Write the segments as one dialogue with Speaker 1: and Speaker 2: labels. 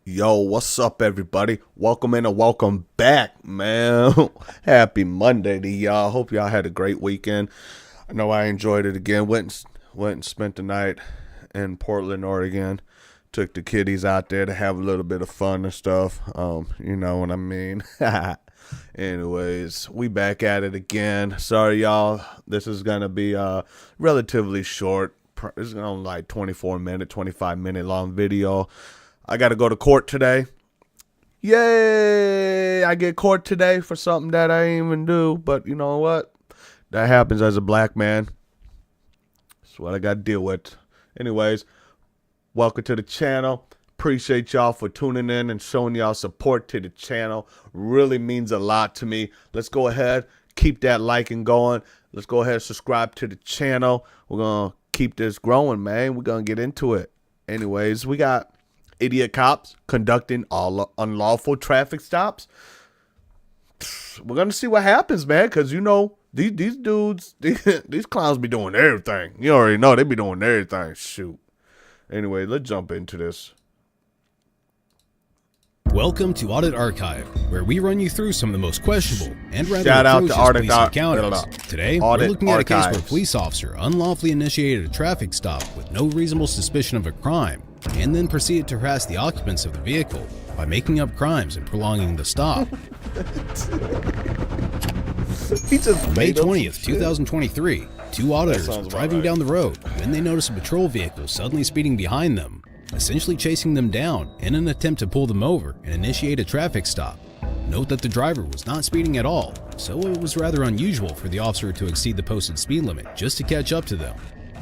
Speaker 1: Yo, what's up, everybody? Welcome in and welcome back, man. Happy Monday to y'all. Hope y'all had a great weekend. I know I enjoyed it again. Went and spent the night in Portland, Oregon. Took the kiddies out there to have a little bit of fun and stuff. You know what I mean. Anyways, we back at it again. Sorry, y'all. This is gonna be relatively short. It's only like 24-minute, 25-minute long video. I got to go to court today. Yay! I get court today for something that I ain't even do. But you know what? That happens as a black man. That's what I got to deal with. Anyways, welcome to the channel. Appreciate y'all for tuning in and showing y'all support to the channel. Really means a lot to me. Let's go ahead. Keep that liking going. Let's go ahead and subscribe to the channel. We're going to keep this growing, man. We're going to get into it. Anyways, we got idiot cops conducting all unlawful traffic stops. We're gonna see what happens, man, because you know these dudes, these clowns be doing everything. You already know they be doing everything. Shoot. Anyway, let's jump into this.
Speaker 2: Welcome to Audit Archive, where we run you through some of the most questionable and rather
Speaker 1: Shout out to
Speaker 2: atrocious
Speaker 1: Audit
Speaker 2: police encounters. Today, we're looking at a case where a police officer unlawfully initiated a traffic stop with no reasonable suspicion of a crime, and then proceeded to harass the occupants of the vehicle by making up crimes and prolonging the stop. On May 20th, 2023, two auditors were driving down the road when they noticed a patrol vehicle suddenly speeding behind them, essentially chasing them down in an attempt to pull them over and initiate a traffic stop. Note that the driver was not speeding at all, so it was rather unusual for the officer to exceed the posted speed limit just to catch up to them.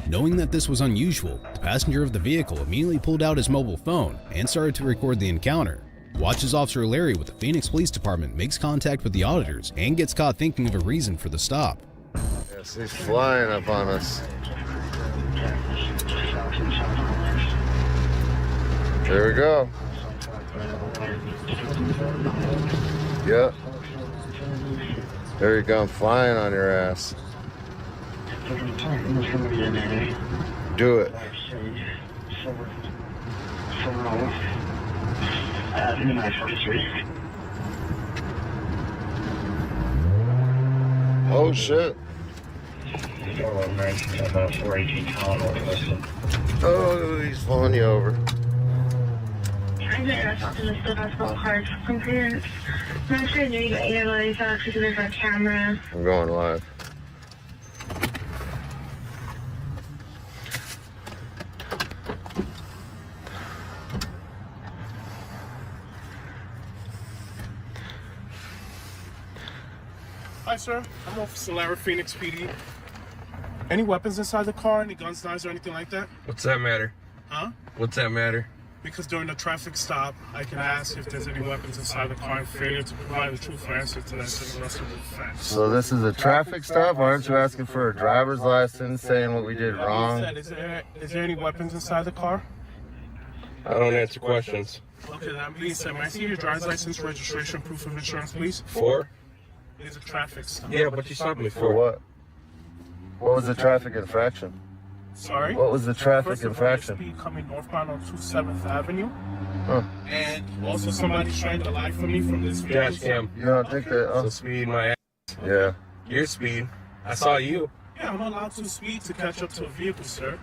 Speaker 2: Knowing that this was unusual, the passenger of the vehicle immediately pulled out his mobile phone and started to record the encounter. Watch as Officer Larry with the Phoenix Police Department makes contact with the auditors and gets caught thinking of a reason for the stop.
Speaker 3: Yes, he's flying up on us. There we go. Yep. There you go, I'm flying on your ass. Do it. Oh shit. Oh, he's pulling you over.
Speaker 4: I get off in the basketball cards from parents. I'm not sure you got analyzed because there's a camera.
Speaker 3: I'm going live.
Speaker 5: Hi, sir. I'm Officer Larry, Phoenix PD. Any weapons inside the car? Any guns, knives, or anything like that?
Speaker 6: What's that matter?
Speaker 5: Huh?
Speaker 6: What's that matter?
Speaker 5: Because during the traffic stop, I can ask if there's any weapons inside the car and failure to provide a truthful answer to that is an arrestable offense.
Speaker 3: So this is a traffic stop? Aren't you asking for a driver's license, saying what we did wrong?
Speaker 5: Is there any weapons inside the car?
Speaker 6: I don't answer questions.
Speaker 5: Okay, that being said, may I see your driver's license, registration, proof of insurance, please?
Speaker 6: For?
Speaker 5: It is a traffic stop.
Speaker 6: Yeah, but you stopped me
Speaker 3: For
Speaker 6: for.
Speaker 3: what? What was the traffic infraction?
Speaker 5: Sorry?
Speaker 3: What was the traffic
Speaker 5: First of all,
Speaker 3: infraction?
Speaker 5: speed coming northbound on 27th Avenue.
Speaker 3: Huh.
Speaker 5: And also somebody's trying to lie from me from this vehicle.
Speaker 6: Dash cam.
Speaker 3: You don't think that?
Speaker 6: So
Speaker 3: Oh,
Speaker 6: speed my ass.
Speaker 3: yeah.
Speaker 6: Your speed. I saw you.
Speaker 5: Yeah, I'm allowed to speed to catch up to a vehicle, sir.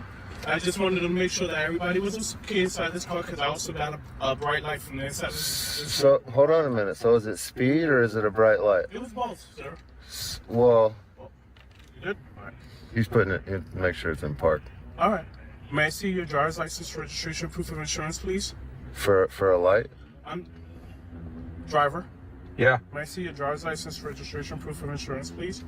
Speaker 5: I just wanted to make sure that everybody was okay inside this car because I also got a bright light from the inside.
Speaker 3: So, hold on a minute. So is it speed or is it a bright light?
Speaker 5: It was both, sir.
Speaker 3: Well,
Speaker 5: You good? All right.
Speaker 3: he's putting it in, make sure it's in park.
Speaker 5: All right. May I see your driver's license, registration, proof of insurance, please?
Speaker 3: For a light?
Speaker 5: I'm driver.
Speaker 6: Yeah.
Speaker 5: May I see your driver's license, registration, proof of insurance, please?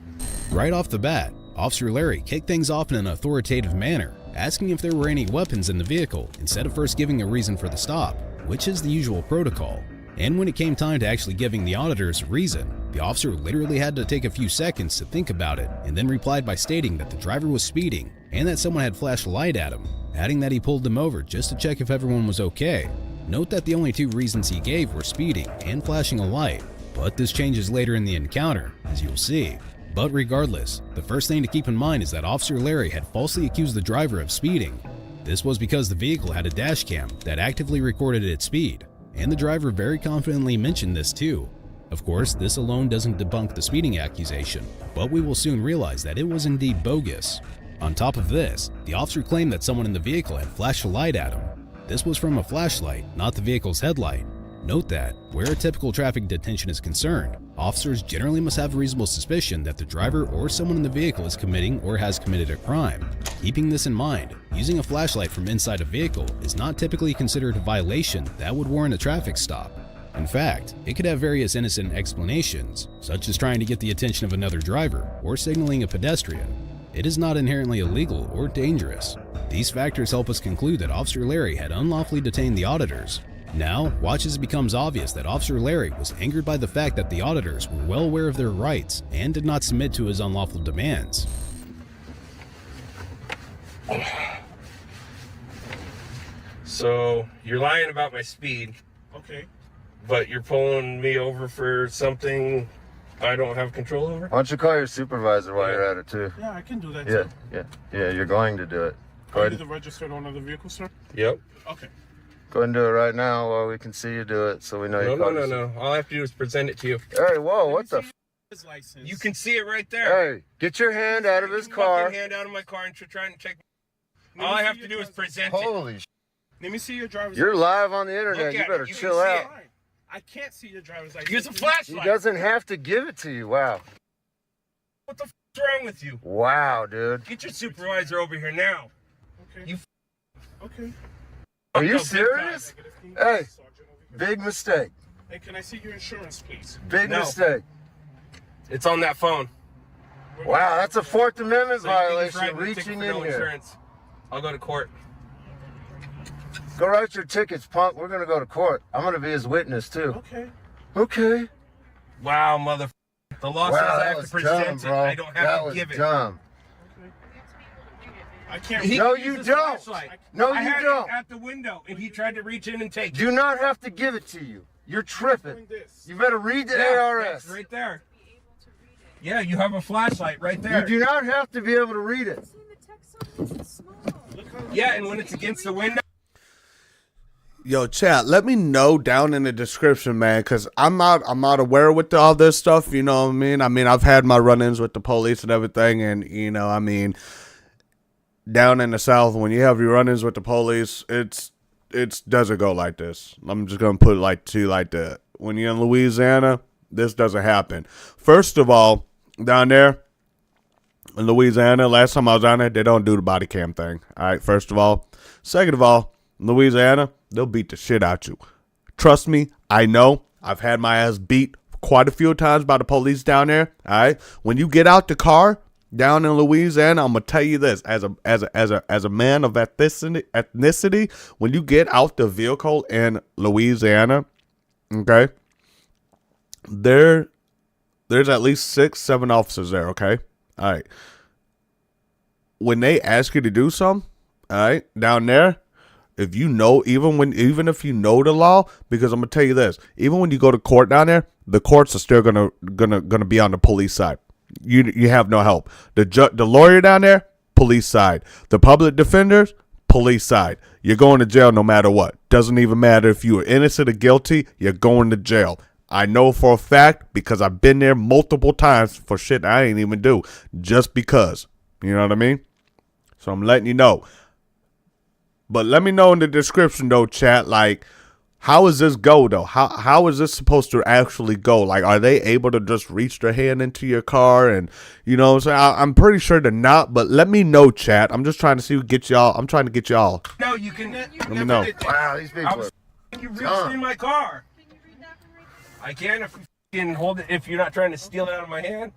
Speaker 2: Right off the bat, Officer Larry kicked things off in an authoritative manner, asking if there were any weapons in the vehicle instead of first giving a reason for the stop, which is the usual protocol. And when it came time to actually giving the auditors a reason, the officer literally had to take a few seconds to think about it and then replied by stating that the driver was speeding and that someone had flashed a light at him, adding that he pulled them over just to check if everyone was okay. Note that the only two reasons he gave were speeding and flashing a light, but this changes later in the encounter, as you'll see. But regardless, the first thing to keep in mind is that Officer Larry had falsely accused the driver of speeding. This was because the vehicle had a dash cam that actively recorded its speed, and the driver very confidently mentioned this too. Of course, this alone doesn't debunk the speeding accusation, but we will soon realize that it was indeed bogus. On top of this, the officer claimed that someone in the vehicle had flashed a light at him. This was from a flashlight, not the vehicle's headlight. Note that, where a typical traffic detention is concerned, officers generally must have a reasonable suspicion that the driver or someone in the vehicle is committing or has committed a crime. Keeping this in mind, using a flashlight from inside a vehicle is not typically considered a violation that would warrant a traffic stop. In fact, it could have various innocent explanations, such as trying to get the attention of another driver or signaling a pedestrian. It is not inherently illegal or dangerous. These factors help us conclude that Officer Larry had unlawfully detained the auditors. Now, watch as it becomes obvious that Officer Larry was angered by the fact that the auditors were well aware of their rights and did not submit to his unlawful demands.
Speaker 6: So, you're lying about my speed,
Speaker 5: Okay.
Speaker 6: but you're pulling me over for something I don't have control over?
Speaker 3: Why don't you call your supervisor while you're at it too?
Speaker 5: Yeah, I can do that
Speaker 3: Yeah,
Speaker 5: too.
Speaker 3: yeah, you're going to do it. Go
Speaker 5: Are you
Speaker 3: ahead,
Speaker 5: the registered owner of the vehicle, sir?
Speaker 6: Yep.
Speaker 5: Okay.
Speaker 3: go ahead and do it right now while we can see you do it, so we know you
Speaker 6: No.
Speaker 3: called your
Speaker 6: All I have to do is present it to you.
Speaker 3: Hey, whoa, what the?
Speaker 5: His license.
Speaker 6: You can see it right there.
Speaker 3: Hey, get your hand out of his
Speaker 6: Get
Speaker 3: car.
Speaker 6: your hand out of my car and you're trying to check.
Speaker 5: Let me
Speaker 6: All I
Speaker 5: see
Speaker 6: have
Speaker 5: your
Speaker 6: to do is
Speaker 5: driver's-
Speaker 6: present it.
Speaker 3: Holy sh!
Speaker 5: Let me see your driver's
Speaker 3: You're
Speaker 5: license.
Speaker 3: live on the internet.
Speaker 6: Look
Speaker 3: You
Speaker 6: at
Speaker 3: better
Speaker 6: it. You can
Speaker 3: chill
Speaker 6: see
Speaker 3: out.
Speaker 6: it.
Speaker 5: I can't see your driver's license.
Speaker 6: Use a
Speaker 3: He
Speaker 6: flashlight.
Speaker 3: doesn't have to give it to you. Wow.
Speaker 6: What the f is wrong with you?
Speaker 3: Wow, dude.
Speaker 6: Get your supervisor over here now.
Speaker 5: Okay.
Speaker 6: You
Speaker 5: Okay.
Speaker 3: Are you
Speaker 6: Go, big
Speaker 3: serious?
Speaker 5: Negative.
Speaker 3: Hey,
Speaker 5: Sergeant over here.
Speaker 3: big mistake.
Speaker 5: Hey, can I see your insurance, please?
Speaker 3: Big
Speaker 6: No.
Speaker 3: mistake.
Speaker 6: It's on that phone.
Speaker 3: Wow, that's a Fourth Amendment
Speaker 6: So you think it's
Speaker 3: violation,
Speaker 6: right to take
Speaker 3: reaching
Speaker 6: for
Speaker 3: in
Speaker 6: no
Speaker 3: here.
Speaker 6: insurance. I'll go to court.
Speaker 3: Go write your tickets, punk. We're gonna go to court. I'm gonna be his witness too.
Speaker 5: Okay.
Speaker 3: Okay.
Speaker 6: Wow, mother. The law says I have to present it. I don't have to give it.
Speaker 3: Dumb.
Speaker 5: I can't.
Speaker 6: He
Speaker 3: No,
Speaker 6: can
Speaker 3: you
Speaker 6: use his
Speaker 3: don't.
Speaker 6: flashlight.
Speaker 3: No,
Speaker 6: I
Speaker 3: you
Speaker 6: had
Speaker 3: don't.
Speaker 6: it at the window, and he tried to reach in and take it.
Speaker 3: Do not have to give it to you. You're tripping.
Speaker 5: doing this.
Speaker 3: You better read the
Speaker 6: Yeah,
Speaker 3: ARS.
Speaker 6: that's right there. Yeah, you have a flashlight right there.
Speaker 3: You do not have to be able to read it.
Speaker 6: Yeah, and when it's against the window.
Speaker 1: Yo, chat, let me know down in the description, man, because I'm not aware with all this stuff, you know what I mean? I've had my run-ins with the police and everything, and, you know, I mean, down in the South, when you have your run-ins with the police, it doesn't go like this. I'm just going to put it like that. When you're in Louisiana, this doesn't happen. First of all, down there in Louisiana, last time I was down there, they don't do the body cam thing, all right, first of all. Second of all, in Louisiana, they'll beat the shit out you. Trust me, I know. I've had my ass beat quite a few times by the police down there. All right. When you get out the car down in Louisiana, I'm gonna tell you this: as a man of ethnicity, when you get out the vehicle in Louisiana, okay, there's at least 6-7 officers there. Okay. All right. When they ask you to do something, all right, down there. If you know, even if you know the law, because I'm gonna tell you this, even when you go to court down there, the courts are still gonna be on the police side. You have no help. The lawyer down there, police side. The public defenders, police side. You're going to jail no matter what. Doesn't even matter if you are innocent or guilty. You're going to jail. I know for a fact because I've been there multiple times for shit I ain't even do just because. You know what I mean? So I'm letting you know. But let me know in the description, though, chat, like, how does this go, though? How is this supposed to actually go? Like, are they able to just reach their hand into your car? And, you know what I'm saying? I'm pretty sure they're not, but let me know, chat. I'm just trying to see who get y'all. I'm trying to get y'all.
Speaker 6: No, you can.
Speaker 1: Let me know.
Speaker 3: Wow, these people
Speaker 6: I was you reached in my car. I can if you can hold it, if you're not trying to steal it out of my hand.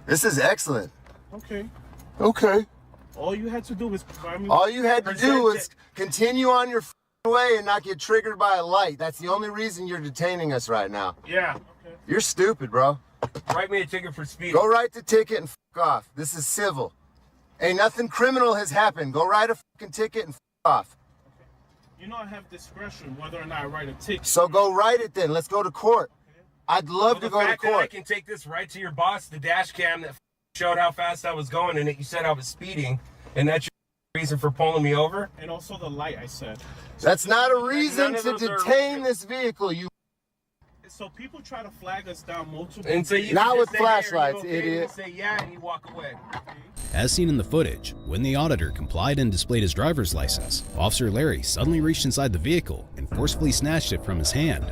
Speaker 3: This is excellent.
Speaker 5: Okay.
Speaker 3: Okay.
Speaker 5: All you had to do was provide me.
Speaker 3: All you had to do
Speaker 6: Present
Speaker 3: was
Speaker 6: it.
Speaker 3: continue on your way and not get triggered by a light. That's the only reason you're detaining us right now.
Speaker 5: Yeah. Okay.
Speaker 3: You're stupid, bro.
Speaker 6: Write me a ticket for speed.
Speaker 3: Go write the ticket and off. This is civil. Ain't nothing criminal has happened. Go write a fucking ticket and off.
Speaker 5: You know I have discretion whether or not I write a ticket.
Speaker 3: So go write it then. Let's go to court. I'd love to
Speaker 6: The
Speaker 3: go to
Speaker 6: fact that I
Speaker 3: court.
Speaker 6: can take this right to your boss, the dash cam that showed how fast I was going, and that you said I was speeding, and that's reason for pulling me over.
Speaker 5: And also the light, I said.
Speaker 3: That's not a reason
Speaker 6: None of
Speaker 3: to
Speaker 6: those are
Speaker 3: detain
Speaker 6: reasons.
Speaker 3: this vehicle. You
Speaker 5: So people try to flag us down multiple
Speaker 6: And so you
Speaker 3: Not
Speaker 6: can
Speaker 3: with
Speaker 6: just say, "Hey, are you
Speaker 3: flashlights,
Speaker 6: okay?"
Speaker 3: idiot.
Speaker 6: And say yeah, and you walk away.
Speaker 2: As seen in the footage, when the auditor complied and displayed his driver's license, Officer Larry suddenly reached inside the vehicle and forcefully snatched it from his hand.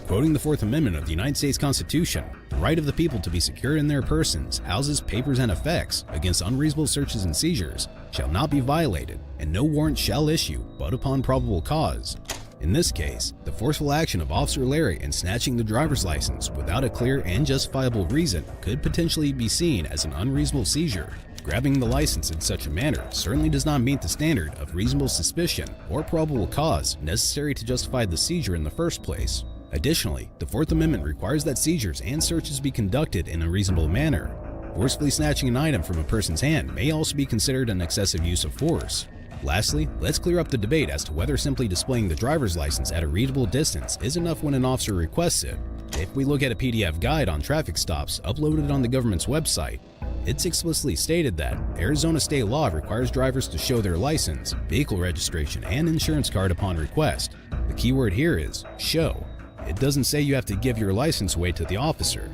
Speaker 2: Quoting the Fourth Amendment of the United States Constitution, the right of the people to be secure in their persons, houses, papers, and effects against unreasonable searches and seizures shall not be violated, and no warrant shall issue but upon probable cause. In this case, the forceful action of Officer Larry in snatching the driver's license without a clear and justifiable reason could potentially be seen as an unreasonable seizure. Grabbing the license in such a manner certainly does not meet the standard of reasonable suspicion or probable cause necessary to justify the seizure in the first place. Additionally, the Fourth Amendment requires that seizures and searches be conducted in a reasonable manner. Forcefully snatching an item from a person's hand may also be considered an excessive use of force. Lastly, let's clear up the debate as to whether simply displaying the driver's license at a readable distance is enough when an officer requests it. If we look at a PDF guide on traffic stops uploaded on the government's website, it's explicitly stated that Arizona state law requires drivers to show their license, vehicle registration, and insurance card upon request. The key word here is show. It doesn't say you have to give your license away to the officer.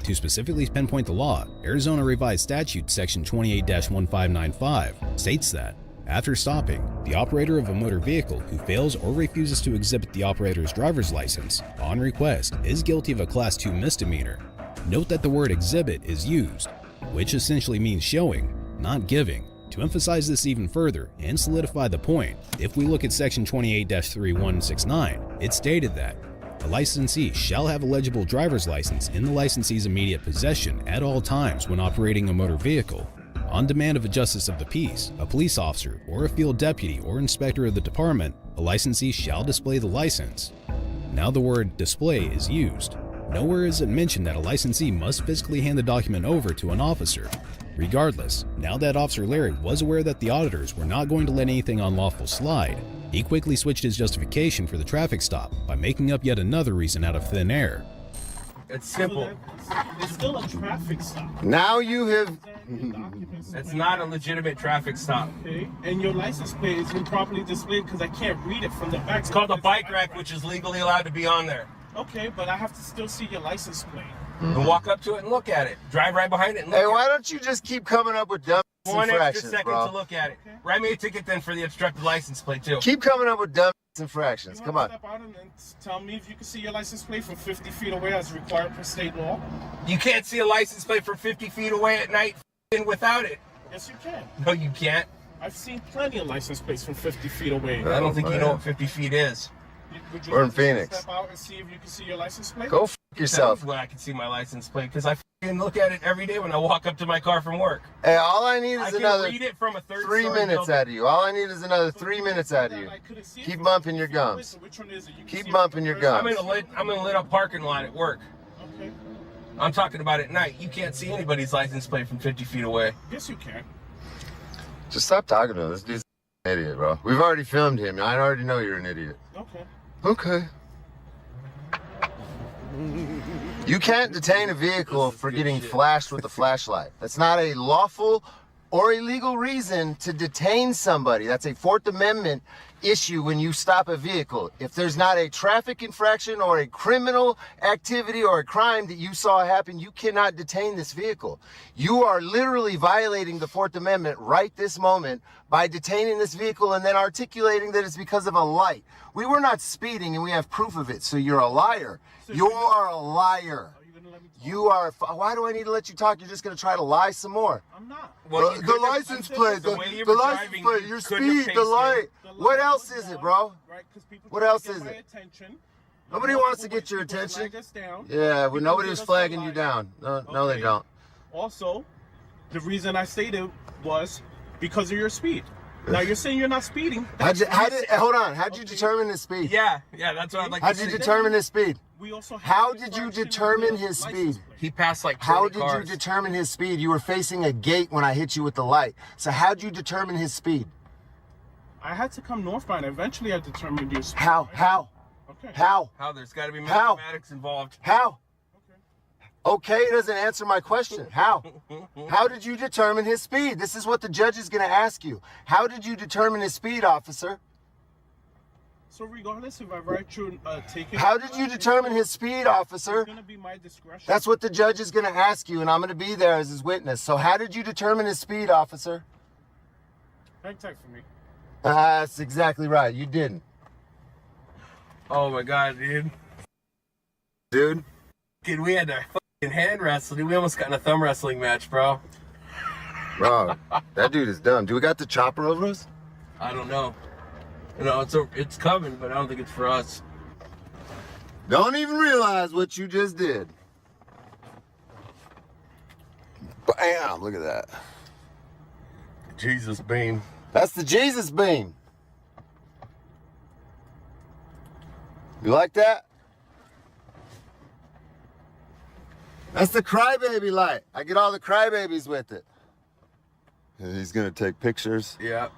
Speaker 2: To specifically pinpoint the law, Arizona Revised Statute Section 28-1595 states that after stopping, the operator of a motor vehicle who fails or refuses to exhibit the operator's driver's license on request is guilty of a Class 2 misdemeanor. Note that the word exhibit is used, which essentially means showing, not giving. To emphasize this even further and solidify the point, if we look at Section 28-3169, it stated that a licensee shall have a legible driver's license in the licensee's immediate possession at all times when operating a motor vehicle. On demand of a justice of the peace, a police officer, or a field deputy or inspector of the department, a licensee shall display the license. Now the word display is used. Nowhere is it mentioned that a licensee must physically hand the document over to an officer. Regardless, now that Officer Larry was aware that the auditors were not going to let anything unlawful slide, he quickly switched his justification for the traffic stop by making up yet another reason out of thin air.
Speaker 6: It's simple.
Speaker 5: It's still a traffic stop.
Speaker 3: now you have
Speaker 6: It's not a legitimate traffic stop.
Speaker 5: Okay, and your license plate is improperly displayed because I can't read it from the back.
Speaker 6: It's called a bike rack, which is legally allowed to be on there.
Speaker 5: Okay, but I have to still see your license plate.
Speaker 6: And walk up to it and look at it. Drive right behind it and look
Speaker 3: Hey,
Speaker 6: at
Speaker 3: why don't you just keep coming up with dumb
Speaker 6: it. One extra
Speaker 3: infractions,
Speaker 6: second
Speaker 3: bro?
Speaker 6: to look at it. Write me a ticket then for the obstructed license plate too.
Speaker 3: Keep coming up with dumb infractions.
Speaker 5: You
Speaker 3: Come
Speaker 5: wanna
Speaker 3: on.
Speaker 5: Step out and tell me if you can see your license plate from 50 feet away as required per state law.
Speaker 6: You can't see a license plate from 50 feet away at night without it.
Speaker 5: Yes, you can.
Speaker 6: No, you can't.
Speaker 5: I've seen plenty of license plates from 50 feet away.
Speaker 6: I don't think you
Speaker 3: man.
Speaker 6: know what 50 feet is.
Speaker 5: Would you
Speaker 3: We're in
Speaker 5: like to
Speaker 3: Phoenix.
Speaker 5: Step out and see if you can see your license plate.
Speaker 3: Go f yourself.
Speaker 6: That's why I can see my license plate, because I look at it every day when I walk up to my car from work.
Speaker 3: Hey, all I need
Speaker 6: I
Speaker 3: is
Speaker 6: can
Speaker 3: another
Speaker 6: read it from a third
Speaker 3: 3
Speaker 6: story
Speaker 3: minutes
Speaker 6: building.
Speaker 3: out of you. All I need is another 3 minutes out of you. Keep bumping your gums.
Speaker 5: Which one is it? You can
Speaker 3: Keep
Speaker 5: see
Speaker 3: bumping
Speaker 5: it
Speaker 3: your
Speaker 5: from the
Speaker 3: gums.
Speaker 6: I'm in a lit up parking lot at work.
Speaker 5: Okay.
Speaker 6: I'm talking about at night. You can't see anybody's license plate from 50 feet away.
Speaker 5: Yes, you can.
Speaker 3: Just stop talking to him. This dude's an idiot, bro. We've already filmed him. I already know you're an idiot.
Speaker 5: Okay.
Speaker 3: Okay. You can't detain a vehicle for getting flashed with a flashlight. That's not a lawful or illegal reason to detain somebody. That's a Fourth Amendment issue when you stop a vehicle. If there's not a traffic infraction or a criminal activity or a crime that you saw happen, you cannot detain this vehicle. You are literally violating the Fourth Amendment right this moment by detaining this vehicle and then articulating that it's because of a light. We were not speeding and we have proof of it, so you're a liar. You are a liar.
Speaker 5: Are you gonna let me talk?
Speaker 3: You are. Why do I need to let you talk? You're just going to try to lie some more.
Speaker 5: I'm not.
Speaker 6: Well, you
Speaker 3: The
Speaker 6: couldn't have-
Speaker 3: license plate,
Speaker 6: the way you
Speaker 3: the
Speaker 6: were
Speaker 3: license
Speaker 6: driving,
Speaker 3: plate,
Speaker 6: you
Speaker 3: your
Speaker 6: couldn't have
Speaker 3: speed, the
Speaker 6: faced
Speaker 3: light.
Speaker 5: The
Speaker 3: What
Speaker 5: light
Speaker 3: else
Speaker 5: was
Speaker 3: is it,
Speaker 5: on,
Speaker 3: bro?
Speaker 5: Right, 'cause people
Speaker 3: What
Speaker 5: try to
Speaker 3: else
Speaker 5: get
Speaker 3: is
Speaker 5: my
Speaker 3: it?
Speaker 5: attention.
Speaker 3: Nobody
Speaker 5: People
Speaker 3: wants to get your
Speaker 5: people
Speaker 3: attention.
Speaker 5: flag us down.
Speaker 3: Yeah, well,
Speaker 5: People
Speaker 3: nobody
Speaker 5: give
Speaker 3: was
Speaker 5: us a
Speaker 3: flagging you
Speaker 5: light.
Speaker 3: down. No, they
Speaker 5: Okay.
Speaker 3: don't.
Speaker 5: Also, the reason I stated was because of your speed. Now you're saying you're not speeding.
Speaker 3: Hold on. How'd you
Speaker 5: Okay.
Speaker 3: determine his speed?
Speaker 6: Yeah, that's what I'd like
Speaker 3: How'd
Speaker 6: to
Speaker 3: you
Speaker 6: see.
Speaker 3: determine his speed?
Speaker 5: We also have
Speaker 3: How
Speaker 5: the
Speaker 3: did you
Speaker 5: infraction of
Speaker 3: determine
Speaker 5: the
Speaker 3: his
Speaker 5: license
Speaker 3: speed?
Speaker 5: plate.
Speaker 6: He passed like 20
Speaker 3: How did
Speaker 6: cars.
Speaker 3: you determine his speed? You were facing a gate when I hit you with the light. So how'd you determine his speed?
Speaker 5: I had to come northbound. Eventually, I determined your speed.
Speaker 3: How?
Speaker 5: Okay.
Speaker 3: How?
Speaker 6: How? There's got to be
Speaker 3: How?
Speaker 6: mathematics involved.
Speaker 3: How?
Speaker 5: Okay.
Speaker 3: Okay, it doesn't answer my question. How? How did you determine his speed? This is what the judge is going to ask you. How did you determine his speed, officer?
Speaker 5: So regardless if I write you a ticket...
Speaker 3: How did you determine his speed, officer?
Speaker 5: It's going to be my discretion.
Speaker 3: That's what the judge is going to ask you, and I'm going to be there as his witness. So how did you determine his speed, officer?
Speaker 5: Hang tight for me.
Speaker 3: That's exactly right. You didn't.
Speaker 6: Oh my God, dude.
Speaker 3: Dude?
Speaker 6: Dude, we had to fucking hand wrestle. Dude, we almost got in a thumb wrestling match, bro.
Speaker 3: Bro, that dude is dumb. Do we got the chopper over us?
Speaker 6: I don't know. You know, it's coming, but I don't think it's for us.
Speaker 3: Don't even realize what you just did. Bam! Look at that.
Speaker 6: Jesus beam.
Speaker 3: That's the Jesus beam. You like that? That's the crybaby light. I get all the crybabies with it. And he's gonna take pictures.
Speaker 6: Yeah.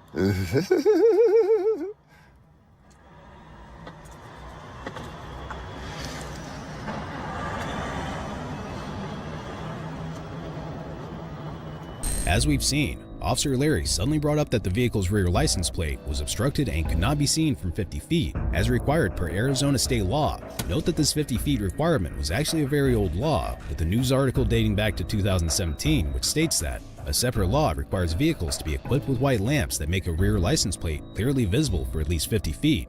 Speaker 2: As we've seen, Officer Larry suddenly brought up that the vehicle's rear license plate was obstructed and could not be seen from 50 feet, as required per Arizona state law. Note that this 50 feet requirement was actually a very old law, with a news article dating back to 2017 which states that a separate law requires vehicles to be equipped with white lamps that make a rear license plate clearly visible for at least 50 feet.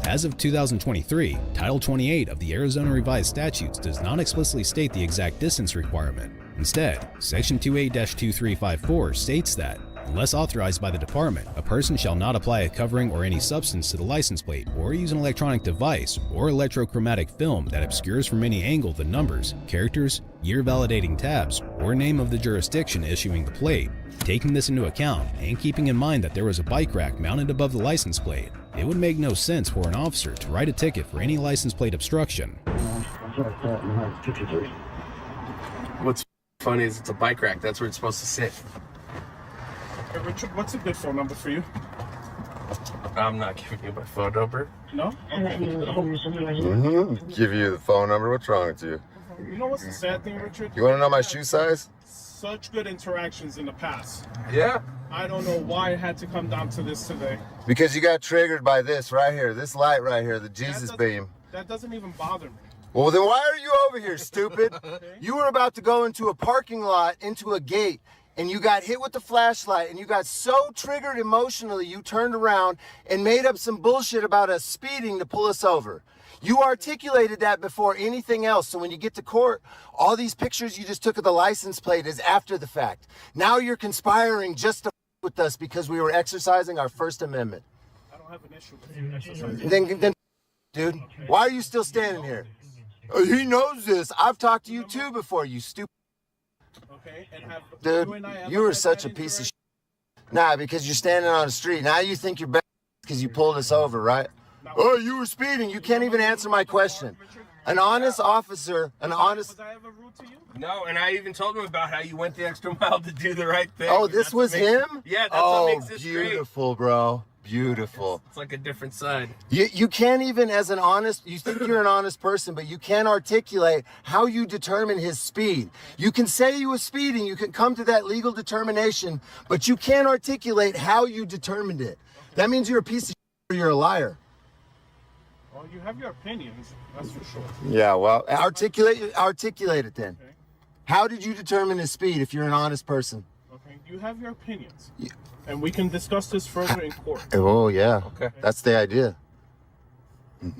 Speaker 2: As of 2023, Title 28 of the Arizona Revised Statutes does not explicitly state the exact distance requirement. Instead, Section 28-2354 states that, unless authorized by the department, a person shall not apply a covering or any substance to the license plate or use an electronic device or electrochromatic film that obscures from any angle the numbers, characters, year validating tabs, or name of the jurisdiction issuing the plate. Taking this into account, and keeping in mind that there was a bike rack mounted above the license plate, it would make no sense for an officer to write a ticket for any license plate obstruction.
Speaker 6: What's funny is it's a bike rack. That's where it's supposed to sit.
Speaker 5: Hey, Richard, what's a good phone number for you?
Speaker 6: I'm not giving you my phone number.
Speaker 5: No? Okay.
Speaker 3: Give you the phone number. What's wrong with you?
Speaker 5: You know what's the sad thing, Richard?
Speaker 3: You want to know my shoe size?
Speaker 5: Such good interactions in the past.
Speaker 6: Yeah.
Speaker 5: I don't know why it had to come down to this today.
Speaker 3: Because you got triggered by this right here, this light right here, the Jesus beam.
Speaker 5: That doesn't even bother me.
Speaker 3: Well, then why are you over here, stupid? You were about to go into a parking lot, into a gate, and you got hit with the flashlight, and you got so triggered emotionally, you turned around and made up some bullshit about us speeding to pull us over. You articulated that before anything else, so when you get to court, all these pictures you just took of the license plate is after the fact. Now you're conspiring just to with us because we were exercising our First Amendment.
Speaker 5: I don't have an issue with you exercising.
Speaker 3: Then dude, why are you still standing here? He knows this. I've talked to you too before, you stupid.
Speaker 5: Okay, and have
Speaker 3: Dude,
Speaker 5: you and I ever
Speaker 3: you were
Speaker 5: had
Speaker 3: such a
Speaker 5: that
Speaker 3: piece of shit.
Speaker 5: interaction?
Speaker 3: Nah, because you're standing on the street. Now you think you're better because you pulled us over, right? Oh, you were speeding. You can't even answer my question. An honest officer, an honest...
Speaker 5: Was I ever rude to you?
Speaker 6: No, and I even told him about how you went the extra mile to do the right thing.
Speaker 3: Oh, this was him?
Speaker 6: Yeah, that's
Speaker 3: oh,
Speaker 6: what makes this
Speaker 3: beautiful, bro. Beautiful.
Speaker 6: It's like a different side.
Speaker 3: You can't even, as an honest, you think you're an honest person, but you can't articulate how you determine his speed. You can say he was speeding, you can come to that legal determination, but you can't articulate how you determined it. That means you're a piece of shit or you're a liar.
Speaker 5: Well, you have your opinions, that's for sure.
Speaker 3: Yeah, well, articulate it then.
Speaker 5: Okay.
Speaker 3: How did you determine his speed if you're an honest person?
Speaker 5: Okay, you have your opinions. Yeah. And we can discuss this further in court.
Speaker 3: Oh, yeah.
Speaker 6: Okay.
Speaker 3: That's the idea. He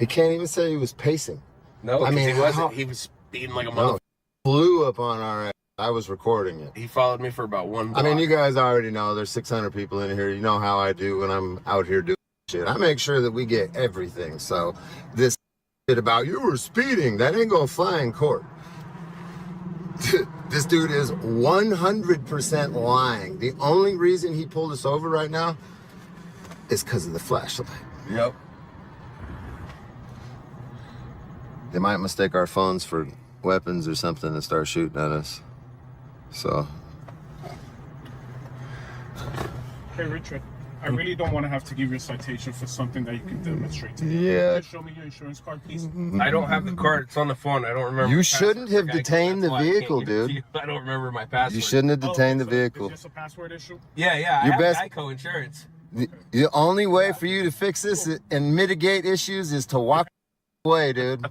Speaker 3: can't even say he was pacing.
Speaker 6: No,
Speaker 3: I mean,
Speaker 6: he wasn't. He was speeding like a
Speaker 3: No,
Speaker 6: motherfucker.
Speaker 3: flew up on our ass. I was recording it.
Speaker 6: He followed me for about one block.
Speaker 3: I mean, you guys already know there's 600 people in here. You know how I do when I'm out here doing shit. I make sure that we get everything. So this shit about you were speeding, that ain't gonna fly in court. This dude is 100% lying. The only reason he pulled us over right now is because of the flashlight.
Speaker 6: Yep.
Speaker 3: They might mistake our phones for weapons or something and start shooting at us. So.
Speaker 5: Hey, Richard, I really don't want to have to give you a citation for something that you can demonstrate to me.
Speaker 3: Yeah.
Speaker 5: Can you show me your insurance card, please?
Speaker 6: I don't have the card. It's on the phone. I don't remember.
Speaker 3: You
Speaker 6: my
Speaker 3: shouldn't
Speaker 6: password.
Speaker 3: have detained the
Speaker 6: That's why I can't
Speaker 3: vehicle,
Speaker 6: give it to
Speaker 3: dude.
Speaker 6: you. I don't remember my password.
Speaker 3: You shouldn't have detained the vehicle.
Speaker 5: Is this a password issue?
Speaker 6: Yeah, yeah.
Speaker 3: Your
Speaker 6: I
Speaker 3: best-
Speaker 6: have Geico insurance.
Speaker 3: The only way for you to fix this and mitigate issues is to walk away, dude.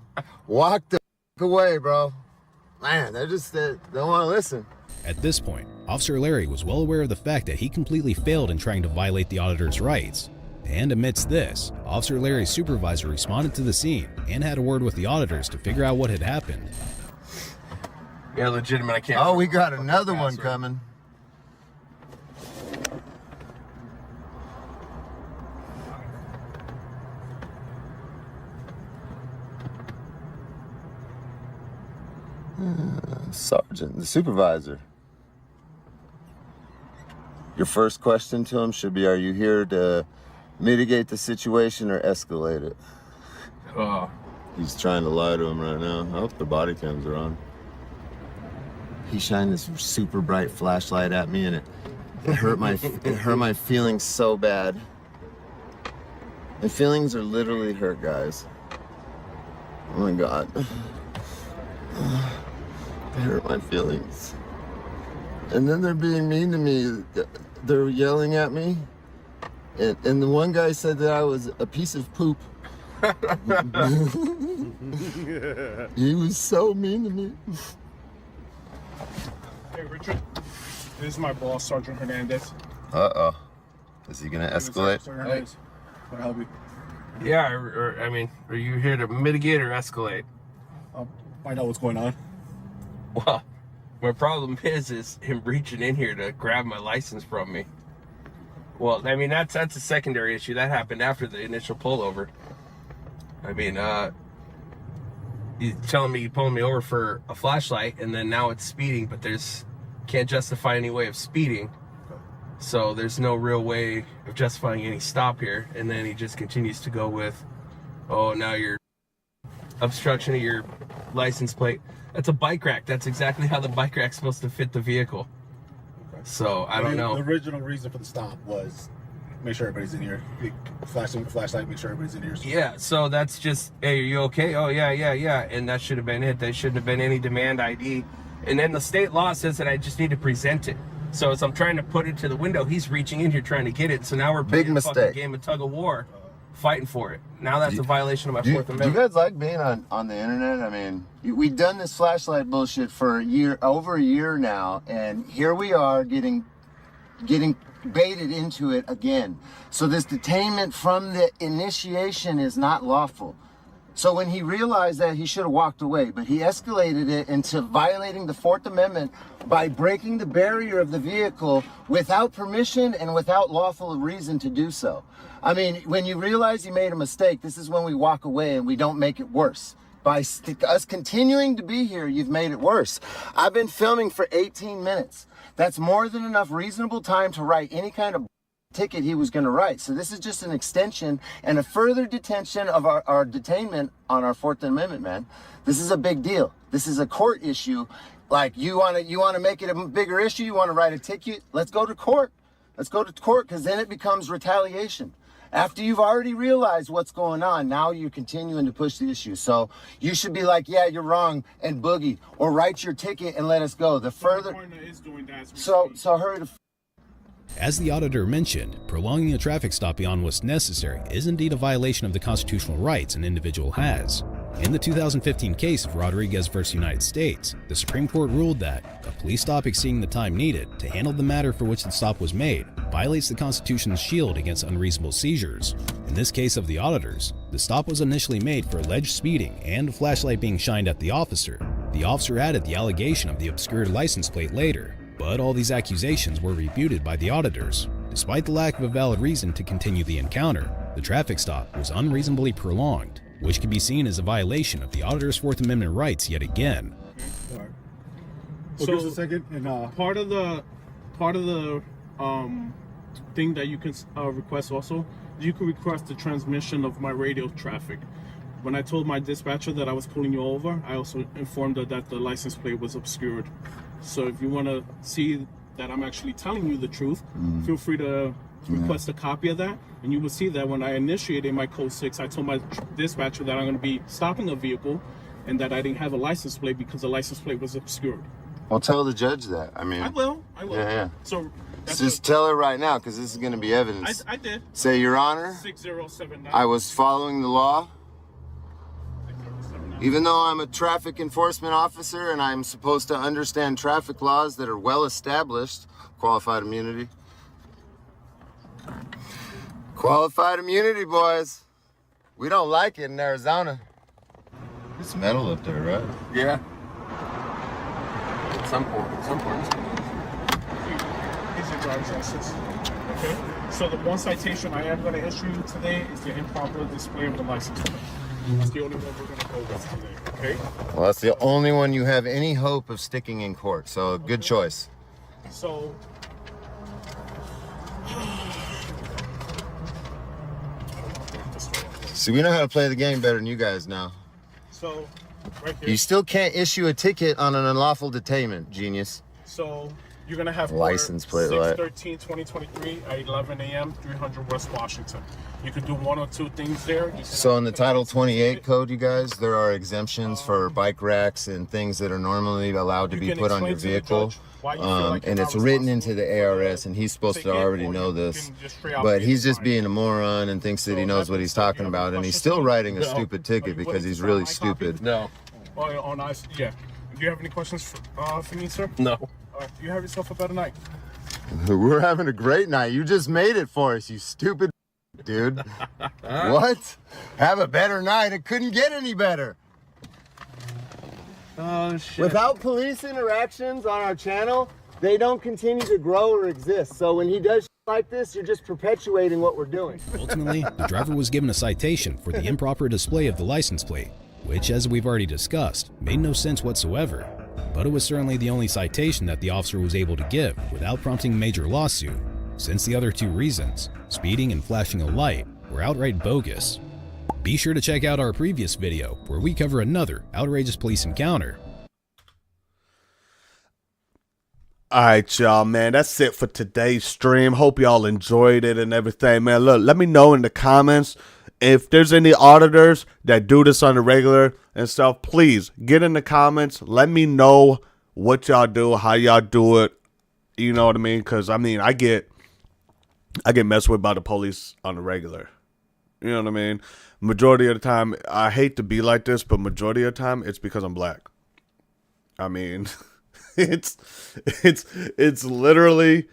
Speaker 3: Walk the away, bro. Man, they don't want to listen.
Speaker 2: At this point, Officer Larry was well aware of the fact that he completely failed in trying to violate the auditor's rights. And amidst this, Officer Larry's supervisor responded to the scene and had a word with the auditors to figure out what had happened.
Speaker 6: Yeah, legitimate. I can't.
Speaker 3: Oh, we got another one coming. Sergeant, the supervisor. Your first question to him should be, are you here to mitigate the situation or escalate it?
Speaker 6: Oh.
Speaker 3: He's trying to lie to him right now. I hope the body cams are on. He shined this super bright flashlight at me and it hurt my feelings so bad. My feelings are literally hurt, guys. Oh my God. It hurt my feelings. And then they're being mean to me. They're yelling at me. And the one guy said that I was a piece of poop. He was so mean to me.
Speaker 5: Hey, Richard. This is my boss, Sergeant Hernandez.
Speaker 3: Uh-oh. Is he gonna escalate?
Speaker 5: Sergeant Hernandez. Can I help you?
Speaker 6: Yeah, I mean, are you here to mitigate or escalate?
Speaker 5: I'll find out what's going on.
Speaker 6: Well, my problem is him reaching in here to grab my license from me. Well, I mean, that's a secondary issue. That happened after the initial pullover. I mean, he's telling me, pulling me over for a flashlight, and then now it's speeding, but can't justify any way of speeding. So there's no real way of justifying any stop here. And then he just continues to go with, oh, now you're obstruction of your license plate. That's a bike rack. That's exactly how the bike rack's supposed to fit the vehicle.
Speaker 7: Okay.
Speaker 6: So I don't know.
Speaker 7: The original reason for the stop was make sure everybody's in here. Flashlight, make sure everybody's in here.
Speaker 6: Yeah, so that's just, hey, are you okay? Oh, yeah. And that should have been it. There shouldn't have been any demand ID. And then the state law says that I just need to present it. So as I'm trying to put it to the window, he's reaching in here trying to get it. So now we're playing a fucking game of tug of war, fighting for it. Now that's a violation of my Fourth Amendment.
Speaker 3: Do you guys like being on the internet? I mean, we've done this flashlight bullshit for over a year now, and here we are getting baited into it again. So this detainment from the initiation is not lawful. So when he realized that, he should have walked away, but he escalated it into violating the Fourth Amendment by breaking the barrier of the vehicle without permission and without lawful reason to do so. I mean, when you realize you made a mistake, this is when we walk away and we don't make it worse. By us continuing to be here, you've made it worse. I've been filming for 18 minutes. That's more than enough reasonable time to write any kind of ticket he was going to write. So this is just an extension and a further detention of our detainment on our Fourth Amendment, man. This is a big deal. This is a court issue. Like, you want to make it a bigger issue? You want to write a ticket? Let's go to court. Let's go to court, because then it becomes retaliation. After you've already realized what's going on, now you're continuing to push the issue. So you should be like, yeah, you're wrong, and boogie, or write your ticket and let us go. The further, so hurry to.
Speaker 2: As the auditor mentioned, prolonging a traffic stop beyond what's necessary is indeed a violation of the constitutional rights an individual has. In the 2015 case of Rodriguez v. United States, the Supreme Court ruled that a police stop exceeding the time needed to handle the matter for which the stop was made violates the Constitution's shield against unreasonable seizures. In this case of the auditors, the stop was initially made for alleged speeding and a flashlight being shined at the officer. The officer added the allegation of the obscured license plate later, but all these accusations were refuted by the auditors. Despite the lack of a valid reason to continue the encounter, the traffic stop was unreasonably prolonged, which can be seen as a violation of the auditor's Fourth Amendment rights yet again.
Speaker 7: All right. So give us a second, and
Speaker 5: part of the thing that you can request also, you can request the transmission of my radio traffic. When I told my dispatcher that I was pulling you over, I also informed her that the license plate was obscured. So if you want to see that I'm actually telling you the truth, feel free to request a copy of that, and you will see that when I initiated my code 6, I told my dispatcher that I'm going to be stopping a vehicle and that I didn't have a license plate because the license plate was obscured.
Speaker 3: Well, tell the judge that. I mean,
Speaker 5: I will.
Speaker 3: Yeah.
Speaker 5: So
Speaker 3: just tell her right now, because this is going to be evidence.
Speaker 5: I did.
Speaker 3: Say, Your Honor,
Speaker 5: 6079.
Speaker 3: I was following the law. Even though I'm a traffic enforcement officer and I'm supposed to understand traffic laws that are well established, qualified immunity. Qualified immunity, boys. We don't like it in Arizona. It's metal up there, right?
Speaker 6: Yeah. Some parts.
Speaker 5: Here's your driver's license. Okay. So the one citation I am going to issue you today is the improper display of the license plate. That's the only one we're going to go with today. Okay.
Speaker 3: Well, that's the only one you have any hope of sticking in court. So good choice.
Speaker 5: So.
Speaker 3: See, we know how to play the game better than you guys now.
Speaker 5: So, right here.
Speaker 3: You still can't issue a ticket on an unlawful detainment, genius.
Speaker 5: So, you're going to have
Speaker 3: license plate light.
Speaker 5: 6/13/2023 at 11 a.m., 300 West Washington. You can do one or two things there.
Speaker 3: So in the Title 28 code, you guys, there are exemptions for bike racks and things that are normally allowed to be put on your vehicle. And it's written into the ARS, and he's supposed to already know this. But he's just being a moron and thinks that he knows what he's talking about, and he's still writing a stupid ticket because he's really stupid.
Speaker 6: No.
Speaker 5: Oh, nice. Yeah. Do you have any questions for me, sir?
Speaker 6: No.
Speaker 5: All right. You have yourself a better night.
Speaker 3: We're having a great night. You just made it for us, you stupid dude. What? Have a better night. It couldn't get any better.
Speaker 6: Oh, shit.
Speaker 3: Without police interactions on our channel, they don't continue to grow or exist. So when he does shit like this, you're just perpetuating what we're doing.
Speaker 2: Ultimately, the driver was given a citation for the improper display of the license plate, which, as we've already discussed, made no sense whatsoever. But it was certainly the only citation that the officer was able to give without prompting a major lawsuit, since the other two reasons, speeding and flashing a light, were outright bogus. Be sure to check out our previous video where we cover another outrageous police encounter.
Speaker 1: Alright, y'all, man, that's it for today's stream. Hope y'all enjoyed it and everything, man. Look, let me know in the comments if there's any auditors that do this on the regular and stuff. Please get in the comments. Let me know what y'all do, how y'all do it. You know what I mean? Because, I mean, I get messed with by the police on the regular. You know what I mean? Majority of the time, I hate to be like this, but majority of the time, it's because I'm black. I mean, it's literally,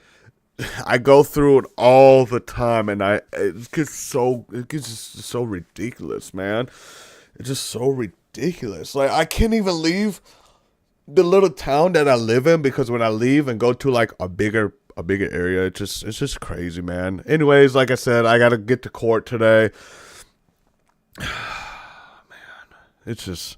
Speaker 1: I go through it all the time, and it gets just so ridiculous, man. It's just so ridiculous. Like, I can't even leave the little town that I live in, because when I leave and go to like a bigger area, it's just crazy, man. Anyways, like I said, I gotta get to court today. Man, it's just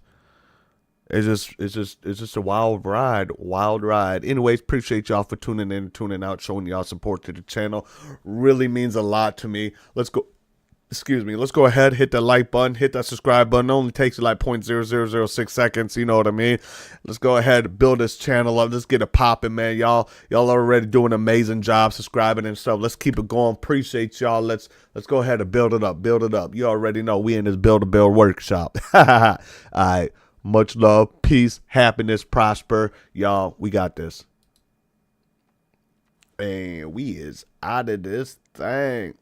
Speaker 1: a wild ride. Anyways, appreciate y'all for tuning in, tuning out, showing y'all support to the channel. Really means a lot to me. Let's go ahead, hit that like button, hit that subscribe button. It only takes you like 0.0006 seconds, you know what I mean? Let's go ahead, build this channel up. Let's get it popping, man. Y'all already doing an amazing job subscribing and stuff. Let's keep it going. Appreciate y'all. Let's go ahead and build it up. You already know we in this build workshop. All right, much love, peace, happiness, prosper. Y'all, we got this. And we is out of this thing.